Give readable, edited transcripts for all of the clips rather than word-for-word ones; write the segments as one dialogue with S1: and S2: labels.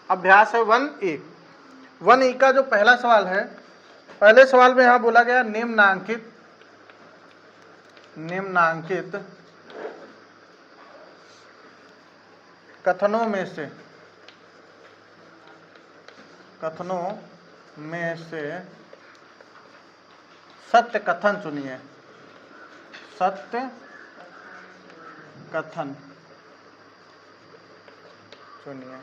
S1: अभ्यास है 1E। 1E का जो पहला सवाल है, पहले सवाल में यहां बोला गया निम्नांकित कथनों में से सत्य कथन चुनिए। सत्य कथन चुनिए।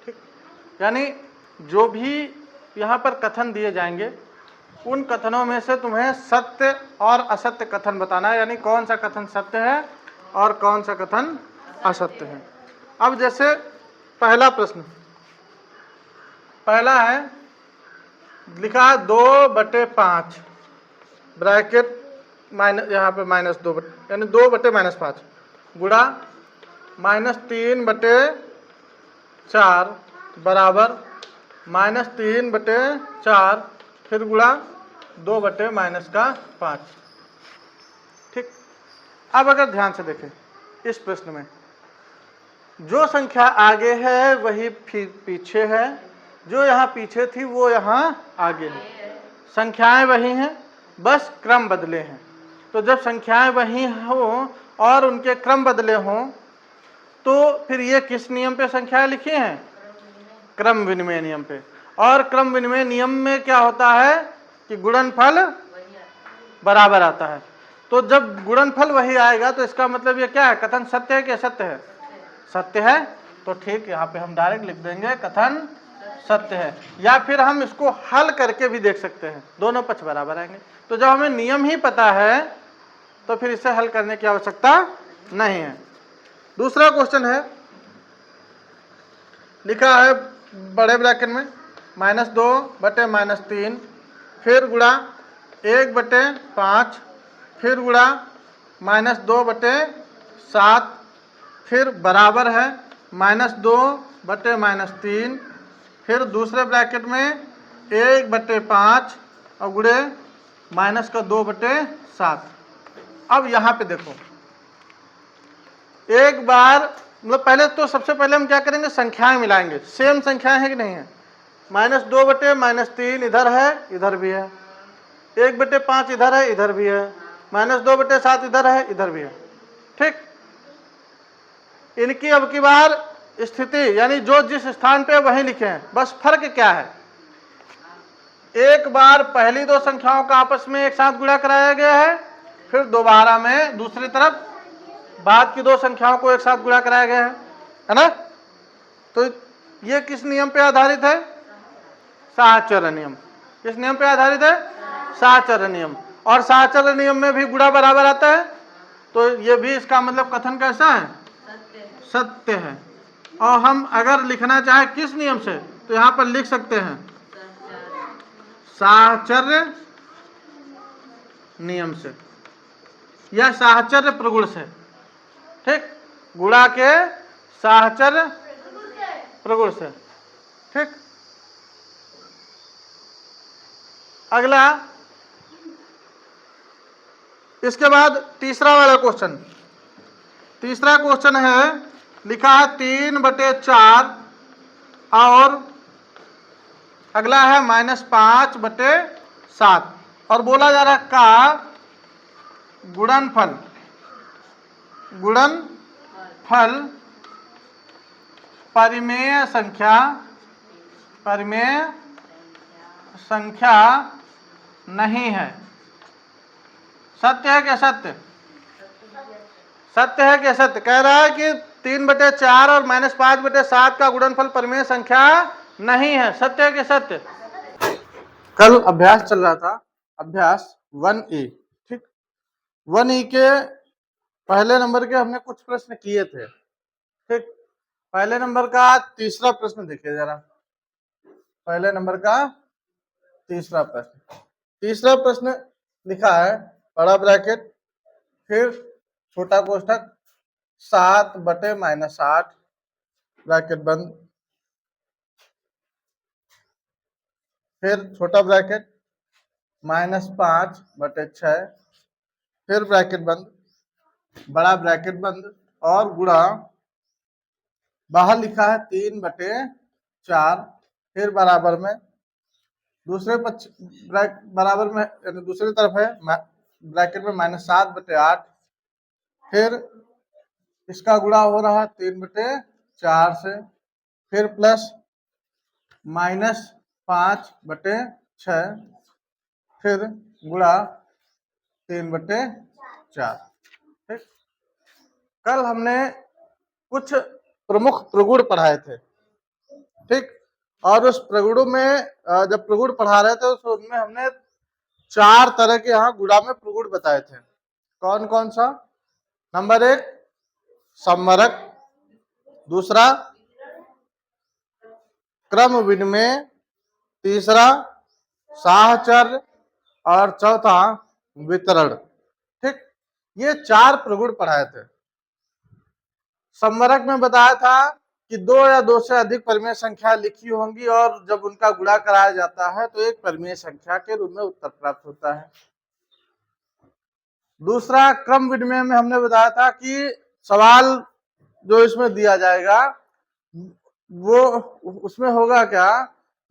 S1: ठीक, यानी जो भी यहां पर कथन दिए जाएंगे उन कथनों में से तुम्हें सत्य और असत्य कथन बताना है, यानी कौन सा कथन सत्य है और कौन सा कथन असत्य है। अब जैसे पहला प्रश्न, पहला है लिखा 2/5 ब्रैकेट माइनस, यहाँ पे -2 यानी 2/-5 गुणा -3/4 बराबर -3/4 फिर गुणा 2/-5। ठीक, अब अगर ध्यान से देखें इस प्रश्न में जो संख्या आगे है वही फिर पीछे है, जो यहाँ पीछे थी वो यहाँ आगे है। संख्याएं वही हैं, बस क्रम बदले हैं। तो जब संख्याएं वही हो और उनके क्रम बदले हों तो फिर ये किस नियम पे संख्याएं लिखी हैं? क्रम विनिमय नियम पे। और क्रम विनिमय नियम में क्या होता है कि गुणनफल बराबर आता है। तो जब गुणनफल वही आएगा तो इसका मतलब ये क्या है? कथन सत्य है कि असत्य है? सत्य है। तो ठीक, यहाँ पे हम डायरेक्ट लिख देंगे कथन सत्य है। या फिर हम इसको हल करके भी देख सकते हैं, दोनों पक्ष बराबर आएंगे। तो जब हमें नियम ही पता है तो फिर इसे हल करने की आवश्यकता नहीं है। दूसरा क्वेश्चन है, लिखा है बड़े ब्रैकेट में -2/-3 फिर गुणा 1/5 फिर गुणा -2/7 फिर बराबर है -2/-3 फिर दूसरे ब्रैकेट में 1/5 और गुणे -2/7। अब यहाँ पे देखो, एक बार मतलब पहले तो सबसे पहले हम क्या करेंगे? संख्याएं मिलाएंगे। सेम संख्याएं हैं कि नहीं है? -2/-3 इधर है, इधर भी है। 1/5 इधर है, इधर भी है। -2/7 इधर है, इधर भी है। ठीक, इनकी अब की बार स्थिति यानी जो जिस स्थान पे वहीं लिखे हैं, बस फर्क क्या है? एक बार पहली दो संख्याओं का आपस में एक साथ गुणा कराया गया है, फिर दोबारा में दूसरी तरफ बाद की दो संख्याओं को एक साथ गुणा कराया गया है ना? तो ये किस नियम पे आधारित है? साहचर्य नियम। किस नियम पे आधारित है? साहचर्य नियम। और साहचर्य नियम में भी गुणा बराबर आता है, तो ये भी इसका मतलब कथन कैसा है? सत्य है। और हम अगर लिखना चाहे किस नियम से तो यहां पर लिख सकते हैं साहचर्य नियम से या साहचर्य प्रगुण से। ठीक, गुणा के साहचर्य प्रगुण से। ठीक, अगला इसके बाद तीसरा वाला क्वेश्चन। तीसरा क्वेश्चन है, लिखा है 3/4 और अगला है -5/7 और बोला जा रहा है का गुणनफल परिमेय संख्या नहीं है। सत्य है कि असत्य? सत्य है कि असत्य? कह रहा है कि 3/4 और -5/7 का गुणनफल परिमेय संख्या नहीं है। सत्य है कि सत्य? कल अभ्यास चल रहा था, अभ्यास 1E। ठीक, 1E के पहले नंबर के हमने कुछ प्रश्न किए थे। ठीक, पहले नंबर का तीसरा प्रश्न देखिए जरा। पहले नंबर का तीसरा प्रश्न लिखा है बड़ा ब्रैकेट फिर छोटा कोष्ठक 7/-8 ब्रैकेट बंद फिर छोटा ब्रैकेट -5/6 फिर ब्रैकेट बंद बड़ा ब्रैकेट बंद और गुणा, बाहर लिखा है 3/4, फिर बराबर में दूसरे पक्ष बराबर में यानी दूसरी तरफ है ब्रैकेट में -7/8, फिर इसका गुणा हो रहा है 3/4 से, फिर प्लस -5/6, फिर गुणा 3/4। ठीक, कल हमने कुछ प्रमुख प्रगुण पढ़ाए थे। ठीक, और उस प्रगुणों में जब प्रगुण पढ़ा रहे थे तो उनमें हमने 4 तरह के यहाँ गुणा में प्रगुण बताए थे। कौन कौन सा? नंबर 1 सम्वरक, दूसरा क्रम विनिमय, तीसरा साहचर्य और चौथा वितरण। ठीक, ये 4 प्रगुण पढ़ाए थे। सम्वरक में बताया था कि 2 या 2 से अधिक परिमेय संख्या लिखी होंगी और जब उनका गुणा कराया जाता है तो एक परिमेय संख्या के रूप में उत्तर प्राप्त होता है। दूसरा क्रम विनिमय में हमने बताया था कि सवाल जो इसमें दिया जाएगा वो उसमें होगा क्या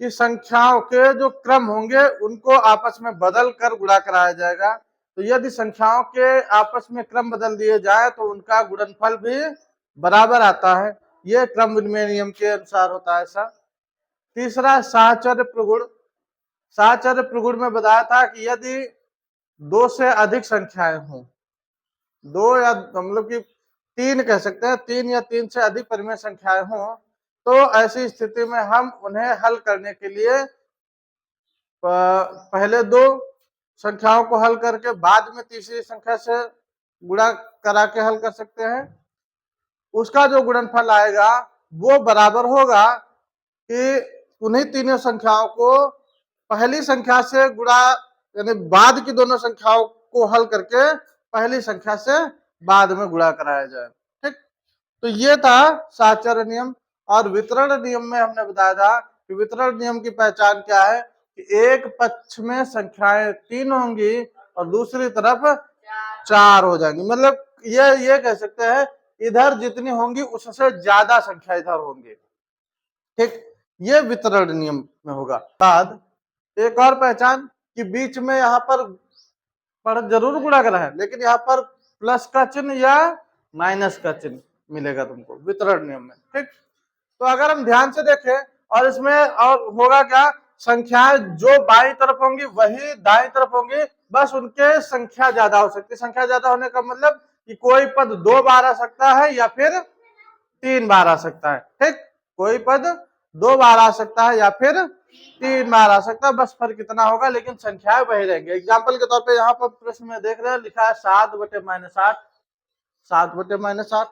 S1: कि संख्याओं के जो क्रम होंगे उनको आपस में बदल कर गुणा कराया जाएगा। तो यदि संख्याओं के आपस में क्रम बदल दिए जाए तो उनका गुणनफल भी बराबर आता है। यह क्रम विनिमय नियम के अनुसार होता है ऐसा। तीसरा साहचर्य प्रगुण। साहचर्य प्रगुण में बताया था कि यदि 2 से अधिक संख्याएं हों, 2 या मतलब कि 3 कह सकते हैं, 3 या 3 से अधिक परिमेय संख्याएं हों तो ऐसी स्थिति में हम उन्हें हल करने के लिए पहले 2 संख्याओं को हल करके बाद में तीसरी संख्या से गुणा करा के हल कर सकते हैं। उसका जो गुणनफल आएगा वो बराबर होगा कि उन्हीं तीनों संख्याओं को पहली संख्या से गुणा यानी बाद की दोनों संख्याओं को हल करके पहली संख्या से बाद में गुणा कराया जाए। ठीक, तो ये था साहचर्य नियम। और वितरण नियम में हमने बताया था कि वितरण नियम की पहचान क्या है कि एक पक्ष में संख्याएं 3 होंगी और दूसरी तरफ 4 हो जाएंगी। मतलब ये कह सकते हैं इधर जितनी होंगी उससे ज्यादा संख्या इधर होंगी। ठीक, ये वितरण नियम में होगा। बाद एक और पहचान कि बीच में यहाँ पर जरूर गुणा करा है लेकिन यहाँ पर प्लस का चिन्ह या माइनस का चिन्ह मिलेगा तुमको वितरण नियम में। ठीक, तो अगर हम ध्यान से देखें और इसमें और होगा क्या, संख्याएं जो बाईं तरफ होंगी वही दाईं तरफ होंगी, बस उनके संख्या ज्यादा हो सकती है। संख्या ज्यादा होने का मतलब कि कोई पद 2 बार आ सकता है या फिर 3 बार आ सकता है। ठीक, कोई पद 2 बार आ सकता है या फिर 3 बार आ सकता है, बस फर्क कितना होगा लेकिन संख्याएं वही रहेंगी। एग्जाम्पल के तौर पे यहाँ पर प्रश्न में देख रहे हैं लिखा है 7/-8, 7/-8,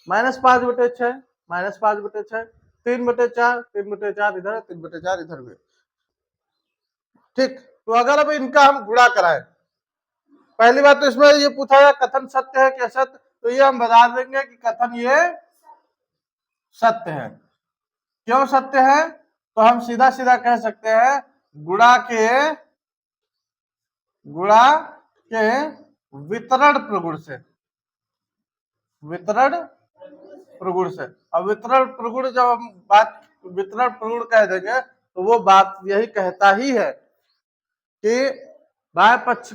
S1: -5/6, -5/6, 3/4, 3/4 इधर, 3/4 इधर भी। ठीक, तो अगर अब इनका हम गुणा कराएं, पहली बात तो इसमें ये पूछा है कथन सत्य है क्या सत्य, तो ये हम बता देंगे कि कथन ये सत्य है। क्यों सत्य है? तो हम सीधा सीधा कह सकते हैं गुणा के वितरण प्रगुण से, वितरण प्रगुण से। और वितरण प्रगुण जब हम बात वितरण प्रगुण कह देंगे तो वो बात यही कहता ही है कि बाएं पक्ष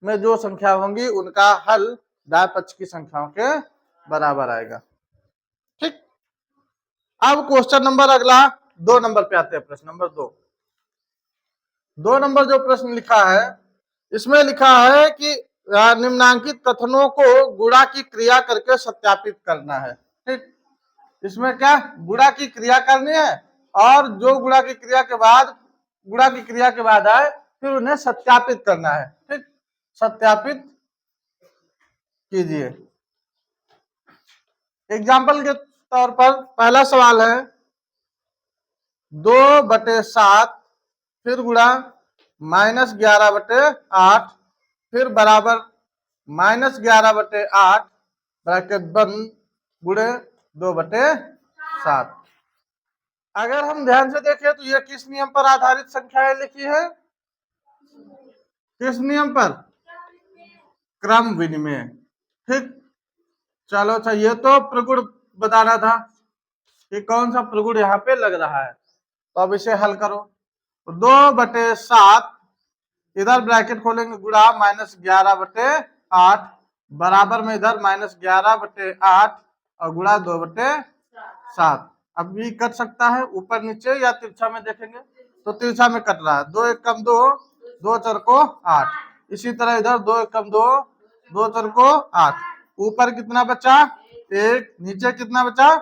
S1: में जो संख्या होंगी उनका हल दाएं पक्ष की संख्याओं के बराबर आएगा। ठीक, अब क्वेश्चन नंबर अगला 2 नंबर पे आते हैं। प्रश्न नंबर 2 नंबर जो प्रश्न लिखा है इसमें लिखा है कि निम्नांकित कथनों को गुणा की क्रिया करके सत्यापित करना है। ठीक, इसमें क्या गुणा की क्रिया करनी है और जो गुणा की क्रिया के बाद आए फिर उन्हें सत्यापित करना है। ठीक, सत्यापित कीजिए। एग्जाम्पल के तौर पर पहला सवाल है 2/7 फिर गुणा -11/8 फिर बराबर -11/8 ब्रैकेट बंद गुणे 2/7। अगर हम ध्यान से देखें तो यह किस नियम पर आधारित संख्याएं लिखी है? किस नियम पर? क्रम विनिमय। ठीक, चलो अच्छा, ये तो प्रगुण बताना था कि कौन सा प्रगुण यहाँ पे लग रहा है। तो अब इसे हल करो। तो 2/7 इधर ब्रैकेट खोलेंगे, गुणा -11/8 बराबर में इधर -11/8 और गुणा 2/7। अब भी कट सकता है ऊपर नीचे या तिरछा में देखेंगे तो तिरछा में कट रहा है। 2 1 कम 2, 2 4 को 8। इसी तरह इधर 2 1 कम 2, 2 4 को 8। ऊपर कितना बचा 1, नीचे कितना बचा,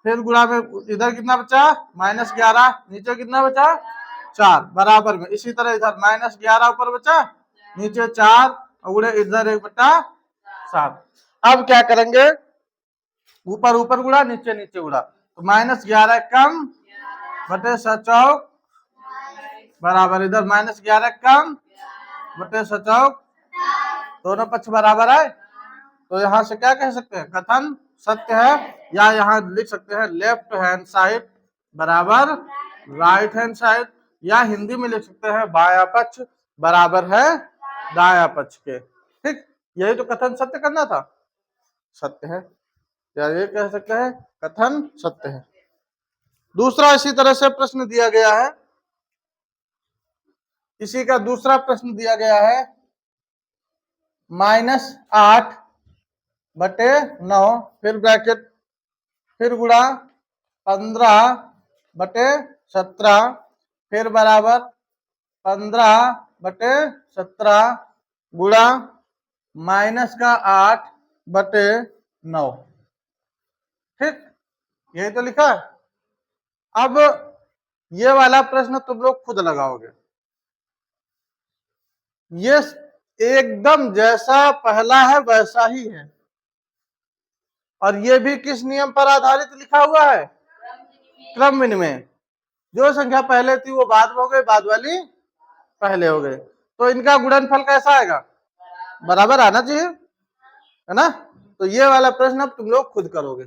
S1: फिर गुणा में इधर कितना बचा -11, नीचे कितना बचा 4 बराबर में। इसी तरह इधर -11 ऊपर बचा, नीचे 4 और इधर 1/7। अब क्या करेंगे, ऊपर ऊपर गुणा, नीचे नीचे गुणा। तो -11 कम बटे 7 बराबर, इधर -11 कम बटे 7 दोनों पक्ष बराबर है। तो यहां से क्या कह सकते हैं, कथन सत्य है। या यहां लिख सकते हैं लेफ्ट हैंड साइड बराबर राइट हैंड साइड, या हिंदी में लिख सकते हैं बायां पक्ष बराबर है दायां पक्ष के। ठीक, यही तो कथन सत्य करना था, सत्य है, या ये कह सकते हैं कथन सत्य है। दूसरा इसी तरह से प्रश्न दिया गया है, इसी का दूसरा प्रश्न दिया गया है -8/9 फिर ब्रैकेट फिर गुणा 15/17 फिर बराबर 15/17 गुणा -8/9। ठीक, यही तो लिखा है। अब ये वाला प्रश्न तुम लोग खुद लगाओगे। ये एकदम जैसा पहला है वैसा ही है, और ये भी किस नियम पर आधारित लिखा हुआ है, क्रम विनिमय। जो संख्या पहले थी वो बाद में हो गई, बाद वाली पहले हो गई, तो इनका गुणनफल कैसा आएगा, बराबर आना चाहिए, है ना। तो ये वाला प्रश्न अब तुम लोग खुद करोगे।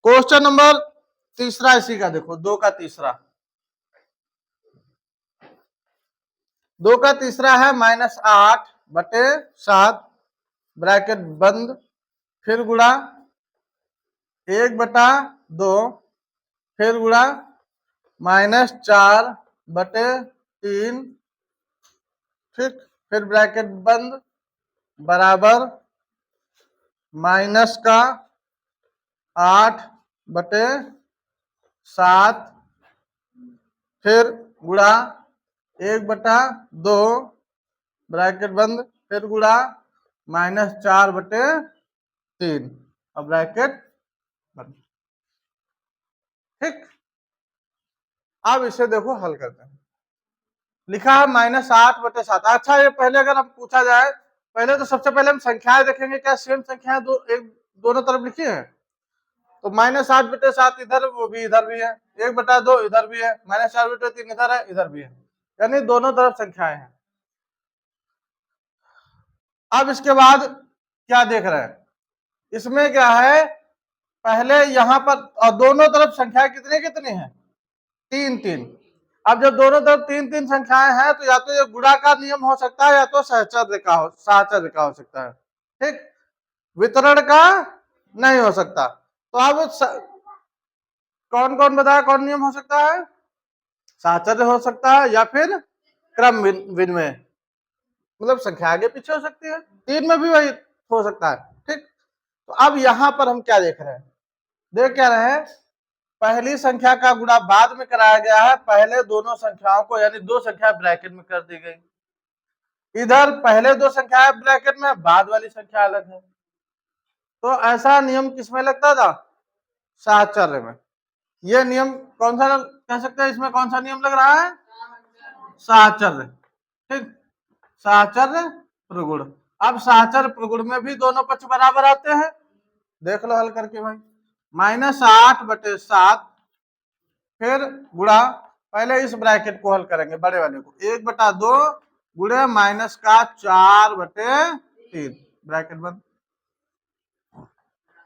S1: क्वेश्चन नंबर तीसरा इसी का देखो, 2 का तीसरा। 2 का तीसरा है -8/7 ब्रैकेट बंद फिर गुणा 1/2 फिर गुणा -4/3 ठीक, फिर ब्रैकेट बंद बराबर -8/7 फिर गुणा 1/2 ब्रैकेट बंद फिर गुणा -4/3 और ब्रैकेट बंद। ठीक, अब इसे देखो हल करते हैं। लिखा है -8/7। अच्छा, ये पहले अगर हम पूछा जाए, पहले तो सबसे पहले हम संख्याएं देखेंगे, क्या सेम संख्याएं दोनों तरफ लिखी है। तो -8/7 इधर वो भी इधर भी है, 1/2 इधर भी है, -4/3 इधर है इधर भी है, यानी दोनों तरफ संख्याएं हैं। अब इसके बाद क्या देख रहे हैं, इसमें क्या है, पहले यहां पर और दोनों तरफ संख्याएं कितनी कितनी है, 3 3। अब जब दोनों तरफ 3 3 संख्याएं हैं तो या तो ये गुणा का नियम हो सकता है या तो सहचर्य का हो सकता है। ठीक, वितरण का नहीं हो सकता। तो अब कौन कौन बताया कौन नियम हो सकता है, साहचर्य हो सकता है या फिर क्रम विनिमय, मतलब संख्या आगे पीछे हो सकती है, 3 में भी वही हो सकता है। ठीक, तो अब यहां पर हम क्या देख रहे हैं, देख क्या रहे हैं, पहली संख्या का गुणा बाद में कराया गया है, पहले दोनों संख्याओं को यानी दो संख्या ब्रैकेट में कर दी गई। इधर पहले दो संख्या ब्रैकेट में, बाद वाली संख्या अलग है। तो ऐसा नियम किसमें लगता था, साहचर्य में। यह नियम कौन सा कह सकते हैं, इसमें कौन सा नियम लग रहा है, साहचर्य। ठीक, साहचर्य प्रगुण। अब साहचर्य प्रगुण में भी दोनों पक्ष बराबर आते हैं, देख लो हल करके भाई। -8/7 फिर गुणा, पहले इस ब्रैकेट को हल करेंगे बड़े वाले को, 1/2 गुणे -4/3 ब्रैकेट बंद,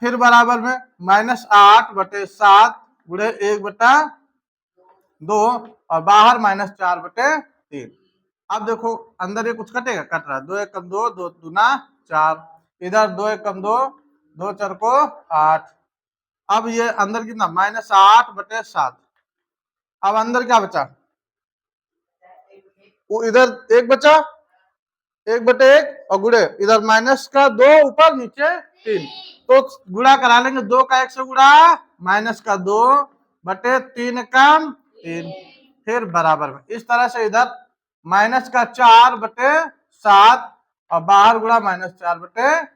S1: फिर बराबर में -8/7 गुणे 1/2 और बाहर -4/3। अब देखो अंदर ये कुछ कटेगा, कट रहा है, 2 एकम 2, 2 दूना 4, इधर 2 एकम 2, 2 4 को 8। अब ये अंदर कितना -8/7। अब अंदर क्या बचा, वो इधर 1 बचा, 1/1 और गुड़े इधर माइनस का 2 ऊपर नीचे 3, तो गुणा करा लेंगे, 2 का 1 से गुणा माइनस का 2/3 कम 3, फिर बराबर में। इस तरह से इधर माइनस का 4/7 और बाहर गुणा -4/3।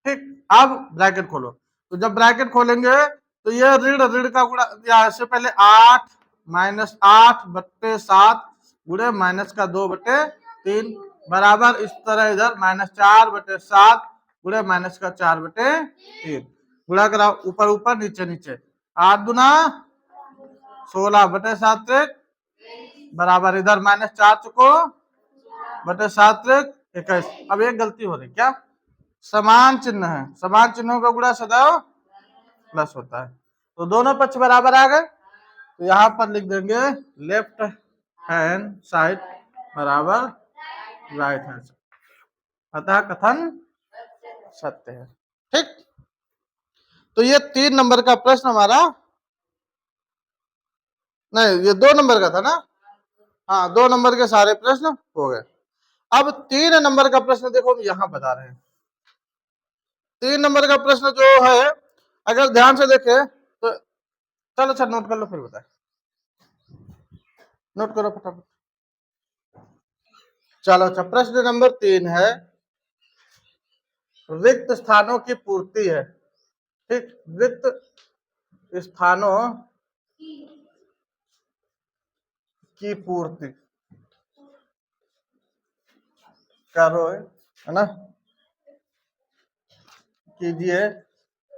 S1: ठीक, अब ब्रैकेट खोलो, तो जब ब्रैकेट खोलेंगे तो ये ऋण ऋण का गुणा, या इससे पहले 8 -8/7 गुणे माइनस का 2/3 बराबर, इस तरह इधर -4/7 गुणे माइनस का 4/3 गुणा करा, ऊपर ऊपर नीचे नीचे, 8 दूना 16/7 बराबर, इधर -4 चुको बटे 7 21। अब एक गलती हो रही, क्या, समान चिन्ह है, समान चिन्हों का गुणा सदैव प्लस होता है, तो दोनों पक्ष बराबर आ गए, तो यहां पर लिख देंगे लेफ्ट हैंड साइड बराबर राइट हैंड साइड, अतः कथन सत्य है। ठीक, तो ये 3 नंबर का प्रश्न हमारा, नहीं ये 2 नंबर का था ना, हाँ 2 नंबर के सारे प्रश्न हो गए। अब 3 नंबर का प्रश्न देखो हम यहां बता रहे हैं। 3 नंबर का प्रश्न जो है, अगर ध्यान से देखे तो, चलो अच्छा नोट कर लो फिर बताए, नोट करो फटाफट। चलो अच्छा, प्रश्न नंबर 3 है, रिक्त स्थानों की पूर्ति है। ठीक, रिक्त स्थानों की पूर्ति करो, है ना, कीजिए,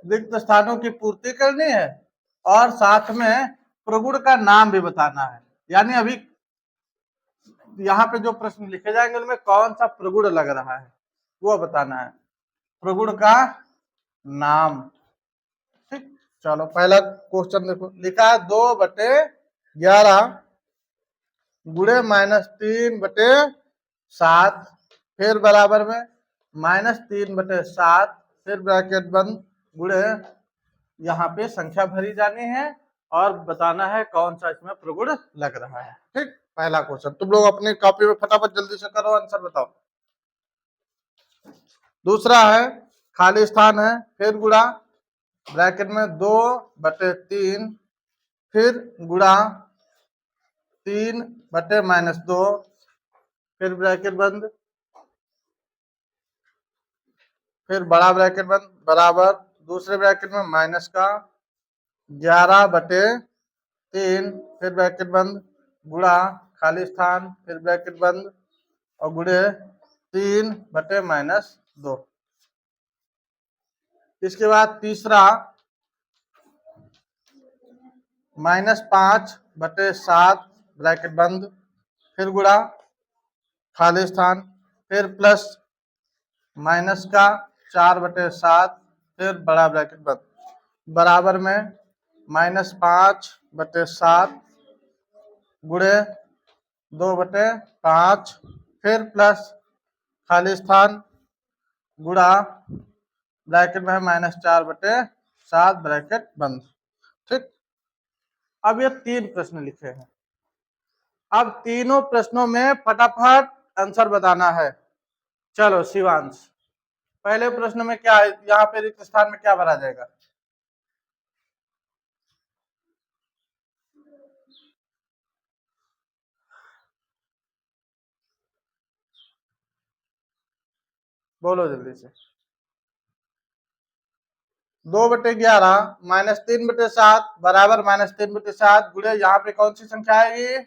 S1: रिक्त स्थानों की पूर्ति करनी है और साथ में प्रगुण का नाम भी बताना है, यानी अभी यहाँ पे जो प्रश्न लिखे जाएंगे उनमें कौन सा प्रगुण लग रहा है वो बताना है, प्रगुण का नाम। ठीक, चलो पहला क्वेश्चन देखो, लिखा है 2/11 गुणे -3/7, फिर बराबर में -3/7, फिर ब्रैकेट बंद, गुणे, यहाँ पे संख्या भरी जानी है और बताना है कौन सा इसमें प्रगुण लग रहा है। ठीक, पहला क्वेश्चन तुम लोग अपनी कॉपी में फटाफट जल्दी से करो, आंसर बताओ। दूसरा है खाली स्थान है, फिर गुणा, ब्रैकेट में 2/3, फिर गुणा 3/-2, फिर ब्रैकेट बंद, फिर बड़ा ब्रैकेट बंद बराबर, दूसरे ब्रैकेट में माइनस का 11/3, फिर ब्रैकेट बंद, गुणा खाली स्थान, फिर ब्रैकेट बंद और गुणे 3/-2। इसके बाद तीसरा -5/7 ब्रैकेट बंद, फिर गुणा खाली स्थान, फिर प्लस माइनस का 4/7, फिर बड़ा ब्रैकेट बंद बराबर में -5/7 गुणे 2/5, फिर प्लस खाली स्थान गुणा ब्रैकेट में है -4/7 ब्रैकेट बंद। ठीक, अब ये 3 प्रश्न लिखे हैं, अब तीनों प्रश्नों में फटाफट आंसर बताना है। चलो शिवांश, पहले प्रश्न में क्या है, यहाँ पे रिक्त स्थान में क्या भरा जाएगा, बोलो जल्दी से। 2/11 -3/7 बराबर -3/7 गुणे, यहाँ पे कौन सी संख्या आएगी,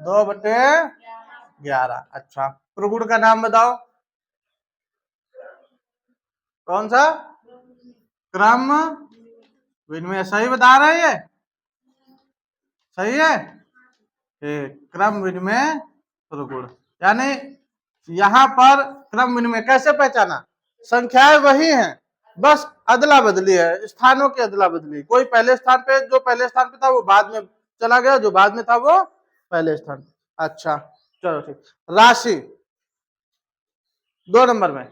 S1: 2/11। अच्छा, प्रगुण का नाम बताओ, कौन सा, क्रम विनिमय, सही बता रहे हैं, सही है, क्रम विनिमय प्रगुण, यानी यहाँ पर क्रम विनिमय कैसे पहचाना, संख्याएं वही हैं, बस अदला बदली है, स्थानों की अदला बदली, कोई पहले स्थान पे, जो पहले स्थान पे था वो बाद में चला गया, जो बाद में था वो पहले स्थान पे। अच्छा चलो ठीक। राशि 2 नंबर में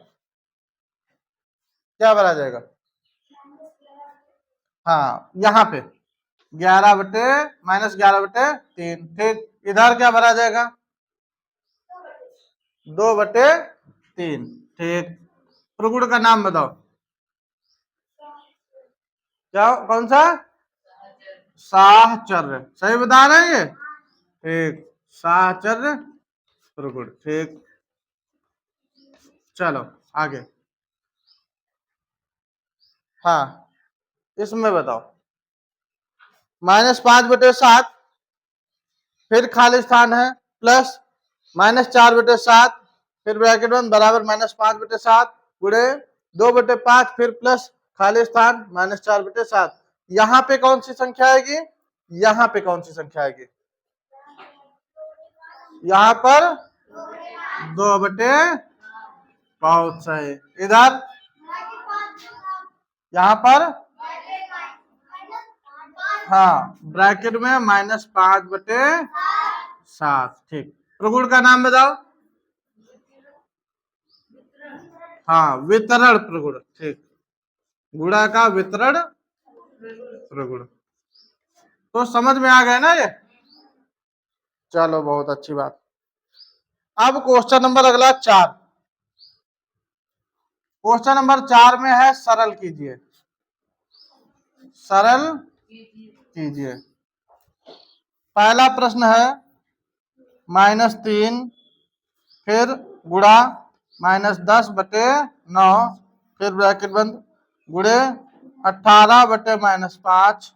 S1: क्या भरा जाएगा? हाँ यहाँ पे 11/-3, ठीक। इधर क्या भरा जाएगा? 2/3, ठीक। प्रगुण का नाम बताओ, क्या कौन सा? साहचर्य, सही बता रहे हैं ये, ठीक। साहचर्य प्रगुण, ठीक। चलो आगे। हाँ इसमें बताओ, -5/7, फिर खाली स्थान है, प्लस -4/7, फिर ब्रैकेट बंद, बराबर -5/7 गुणे 2/5, फिर प्लस खाली स्थान -4/7। यहाँ पे कौन सी संख्या आएगी? यहाँ पे कौन सी संख्या आएगी? यहाँ पर 2/, बहुत सही। इधर यहाँ पर हाँ ब्रैकेट में -5/7, ठीक। प्रगुण का नाम बताओ। हाँ वितरण प्रगुण, ठीक। गुणा का वितरण प्रगुण, तो समझ में आ गया ना ये? चलो बहुत अच्छी बात। अब क्वेश्चन नंबर अगला 4। क्वेश्चन नंबर 4 में है सरल कीजिए, सरल कीजिए। पहला प्रश्न है -3, फिर गुणा -10/9, फिर ब्रैकेट बंद, गुणे 18/-5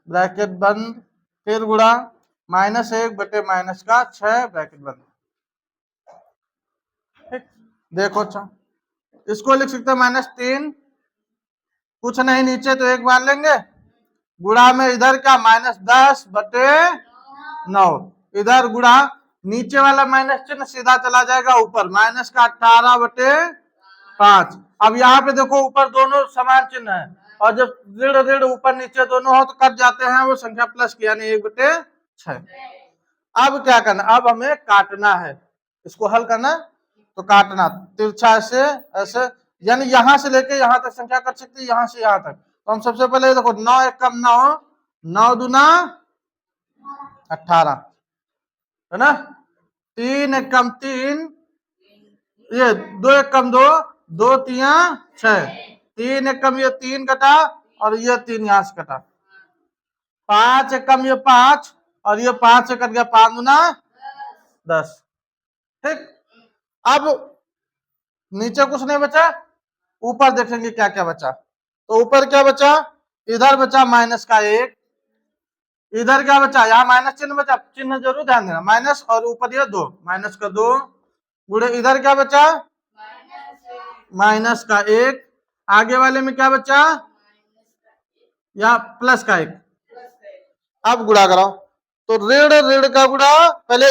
S1: ब्रैकेट बंद, फिर गुणा -1/-6 ब्रैकेट बंद, ठीक। देखो अच्छा, इसको लिख सकते हैं -3, कुछ नहीं नीचे तो 1 मान लेंगे, गुणा में इधर क्या -10/9, इधर गुणा, नीचे वाला माइनस चिन्ह सीधा चला जाएगा ऊपर, -18/5। अब यहाँ पे देखो ऊपर दोनों समान चिन्ह है, और जब ऋण ऋण ऊपर नीचे दोनों हो तो कट जाते हैं, वो संख्या प्लस की, यानी 1/6। अब क्या करना, अब हमें काटना है, इसको हल करना, तो काटना तिरछा ऐसे ऐसे, यानी यहां से लेके यहां तक संख्या कट सकती है, यहां से यहां तक। तो हम सबसे पहले देखो 9 × 1 = 9, 9 दूना 18, है ना। 3 × 1 = 3, ये 2 × 1 = 2, 2 × 3 = 6, 3 × 1 ये 3 कटा, और ये 3 यहां से कटा, 5 × 1 ये 5, और ये 5 से कट गया, 5 दूना 10, ठीक। अब नीचे कुछ नहीं बचा, ऊपर देखेंगे क्या क्या बचा। तो ऊपर क्या बचा? इधर बचा -1, इधर क्या बचा? यहाँ माइनस चिन्ह बचा, चिन्ह जरूर ध्यान देना, माइनस, और ऊपर ये 2, -2 गुणे, इधर क्या बचा? -1, आगे वाले में क्या बचा? यहाँ +1। अब गुणा कराओ, तो ऋण ऋण का गुणा, पहले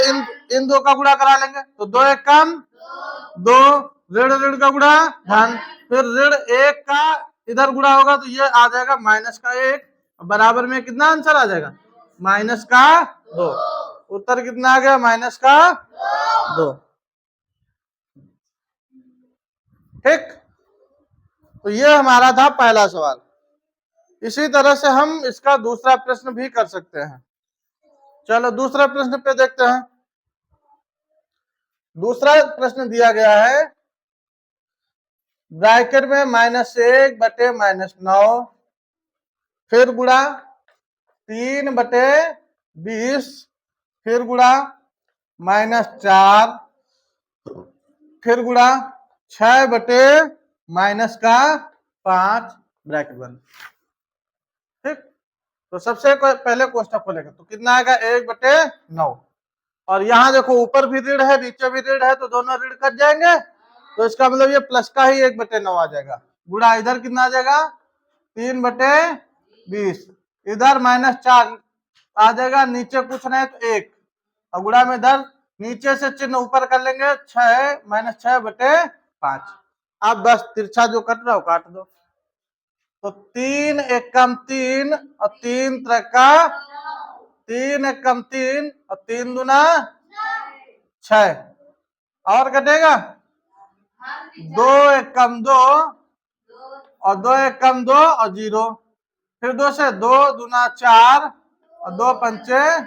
S1: इन दो का गुणा करा लेंगे, तो 2 × 1 = 2, ऋण ऋण का गुणा धन, फिर ऋण 1 का इधर गुणा होगा तो ये आ जाएगा -1, बराबर में कितना आंसर आ जाएगा? -2। उत्तर कितना आ गया? -2, ठीक। तो ये हमारा था पहला सवाल। इसी तरह से हम इसका दूसरा प्रश्न भी कर सकते हैं। चलो दूसरा प्रश्न पे देखते हैं। दूसरा प्रश्न दिया गया है, ब्रैकेट में -1/-9, फिर गुणा 3/20, फिर गुणा -4, फिर गुणा 6/-5 ब्रैकेट बंद, ठीक। तो सबसे पहले कोष्टक खोलेंगे तो कितना आएगा? 1/9, और यहाँ देखो ऊपर भी ऋण है नीचे भी ऋण है, तो दोनों ऋण कट जाएंगे, तो इसका मतलब ये प्लस का ही 1/9 आ जाएगा। गुणा इधर कितना आ जाएगा? 3/20, इधर -4 आ जाएगा, नीचे कुछ नहीं तो 1, और गुणा में इधर नीचे से चिन्ह ऊपर कर लेंगे, 6 -6/5। अब बस तिरछा जो कट रहा हो काट दो, तो 3 × 1 = 3, और 3 × 3 = 3, 3 × 1 = 3, और 3 दूना 6 और कटेगा 2 1 कम 2 और 2 1 कम 2 और 0, फिर 2 से 2 दूना 4 और 2 पंचे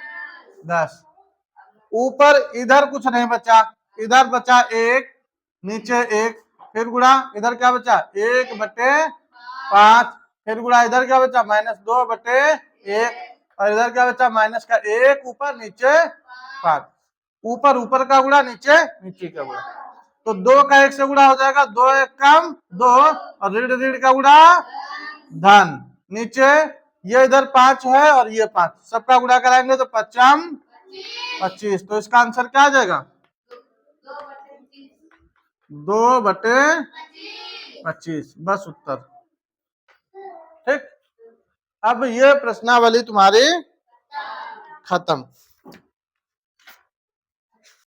S1: 10। ऊपर इधर कुछ नहीं बचा, इधर बचा 1, नीचे 1, फिर गुणा इधर क्या बचा 1/5, फिर गुणा इधर क्या बचा -2/1 और इधर क्या बचा माइनस का 1, ऊपर नीचे 5, ऊपर ऊपर का गुणा नीचे नीचे का गुणा। तो 2 का 1 से गुणा हो जाएगा 2 1 कम 2 और ऋण ऋण का गुणा धन, नीचे ये इधर 5 है और ये 5, सबका गुणा कराएंगे तो 5 25। तो इसका आंसर क्या आ जाएगा 2/25, बस उत्तर। ठीक, अब ये प्रश्नावली तुम्हारी खत्म।